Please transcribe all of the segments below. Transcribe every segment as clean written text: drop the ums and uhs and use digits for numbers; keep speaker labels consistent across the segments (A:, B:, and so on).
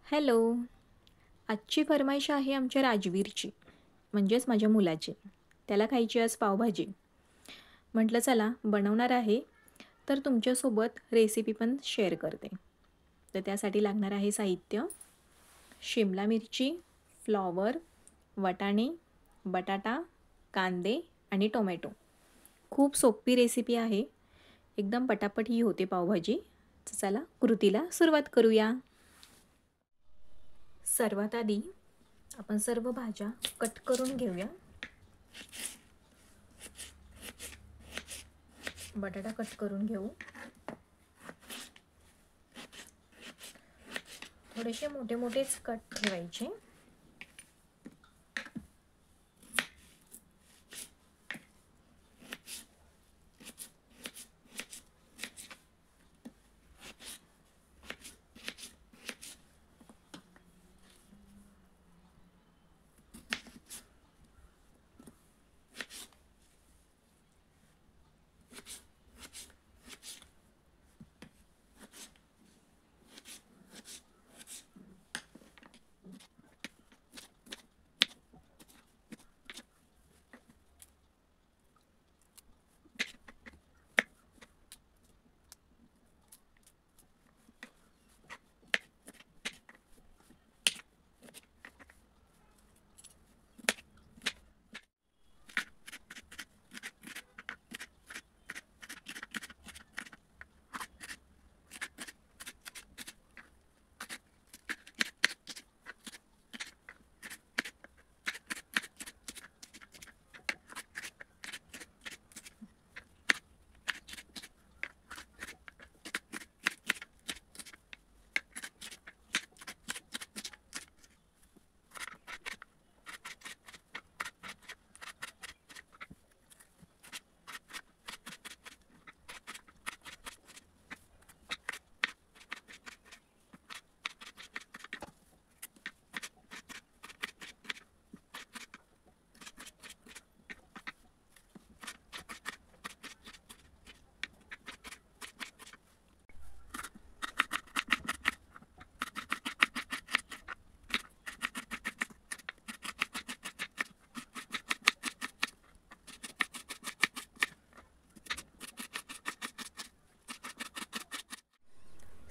A: Hello. आजची फर्माईश आहे आमच्या राजवीरची, म्हणजेच माझ्या मुलाची. त्याला खायची आज पावभाजी. म्हटलं चला बनवणार आहे, तर तुमच्यासोबत रेसिपी पण शेअर करते. तर त्यासाठी लागणार आहे साहित्य: शिमला मिरची, फ्लॉवर, वाटाणे, बटाटा, कांदे आणि टोमॅटो. खूप सोपी रेसिपी आहे. एकदम पटापट ही होते पावभाजी. तर चला कृतीला सुरुवात करूया. सर्वात आधी आपण सर्व भाज्या कट करून घेऊया. बटाटा कट करून घेऊ. थोडेसे मोठे मोठेच कट ठेवायचे.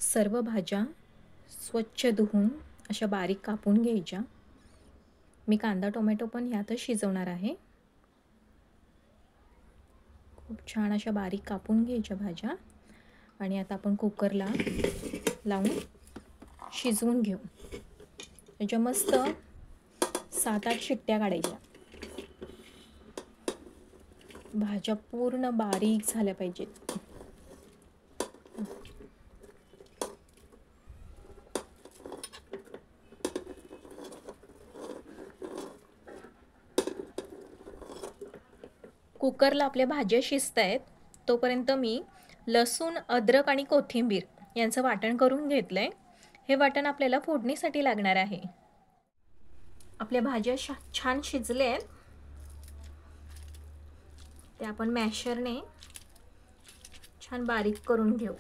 A: सर्व भाज्या स्वच्छ धुवून अशा बारीक कापून घ्यायच्या. मी कांदा टोमॅटो पण ह्यातच शिजवणार आहे. खूप छान अशा बारीक कापून घ्यायच्या भाज्या आणि आता आपण कुकरला लावून शिजवून घेऊ. त्याच्या मस्त 7-8 शिट्ट्या काढायच्या. भाज्या पूर्ण बारीक झाल्या पाहिजेत. कुकरला आपल्या भाज्या शिजत आहेत तोपर्यंत मी लसूण, अद्रक आणि कोथिंबीर यांचं वाटण करून घेतलं आहे. हे वाटण आपल्याला फोडणीसाठी लागणार आहे. आपल्या भाज्या छान शिजले आहेत. ते आपण मॅशरने छान बारीक करून घेऊ.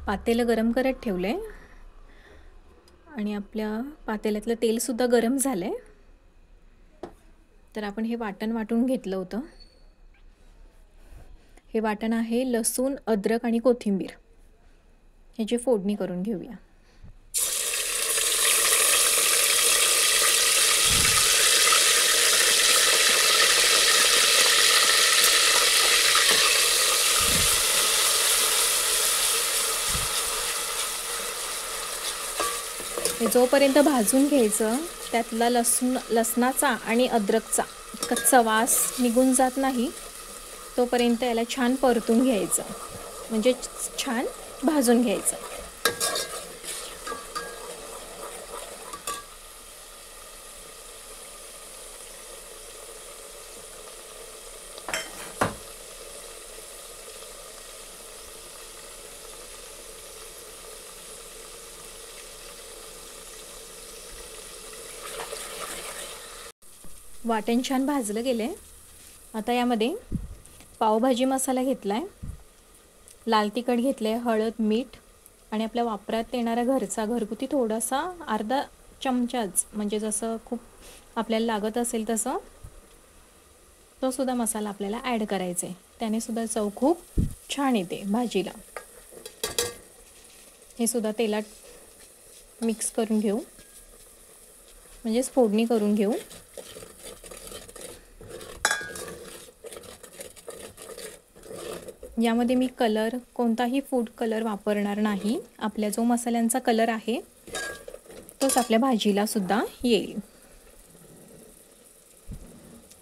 A: पातेलं गरम करत ठेवले आणि आपल्या पातेल्यातलं तेलसुद्धा गरम झालं आहे. तर आपण हे वाटण वाटून घेतलं होतं. हे वाटण आहे लसूण, अद्रक आणि कोथिंबीर. ह्याची फोडणी करून घेऊया. हे जोपर्यंत भाजून घ्यायचं त्यातला लसणाचा आणि अद्रकचा कच्चा वास निघून जात नाही तोपर्यंत याला छान परतून घ्यायचं, म्हणजे छान भाजून घ्यायचं. वाटण छान भाजलं गेलं आहे. आता यामध्ये पावभाजी मसाला घेतला आहे, लाल तिखट घेतलं आहे, हळद, मीठ आणि आपल्या वापरात येणारा घरचा घरगुती थोडासा अर्धा चमचाच, म्हणजे जसं खूप आपल्याला लागत असेल तसं तो सुद्धा मसाला आपल्याला ॲड करायचा आहे. त्याने सुद्धा चव खूप छान येते भाजीला. हे सुद्धा तेलात मिक्स करून घेऊ, म्हणजेच फोडणी करून घेऊ. यामध्ये मी कलर कोणताही फूड कलर वापरणार नाही. आपल्या जो मसाल्यांचा कलर आहे तोच आपल्या भाजीला सुद्धा येईल.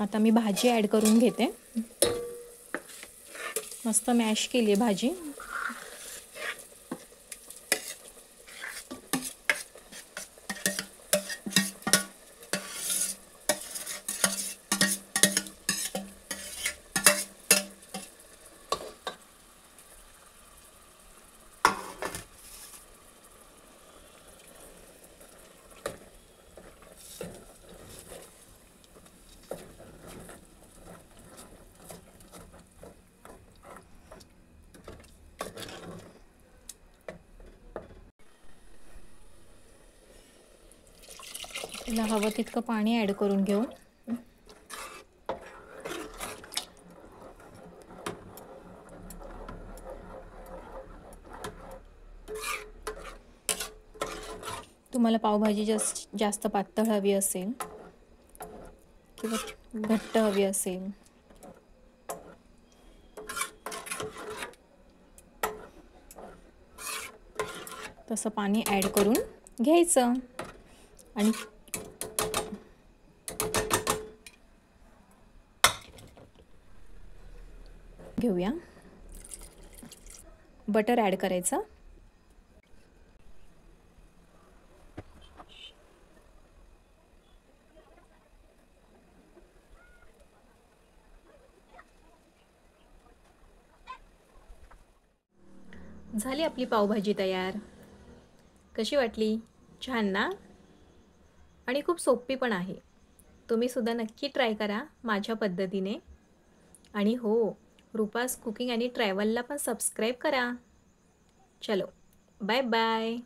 A: आता मी भाजी ॲड करून घेते. मस्त मॅश केली आहे भाजी. त्याला हवं तितकं पाणी ॲड करून घेऊ. तुम्हाला पावभाजी जास्त पातळ हवी असेल किंवा घट्ट हवी असेल तसं पाणी ॲड करून घ्यायचं आणि घेऊया. बटर ॲड करायचं. झाली आपली पावभाजी तयार. कशी वाटली? छान ना? आणि खूप सोपी पण आहे. तुम्ही सुद्धा नक्की ट्राय करा माझ्या पद्धतीने. आणि हो, रूपास कुकिंग आणि ट्रॅव्हलला पण सबस्क्राईब करा. चलो, बाय बाय.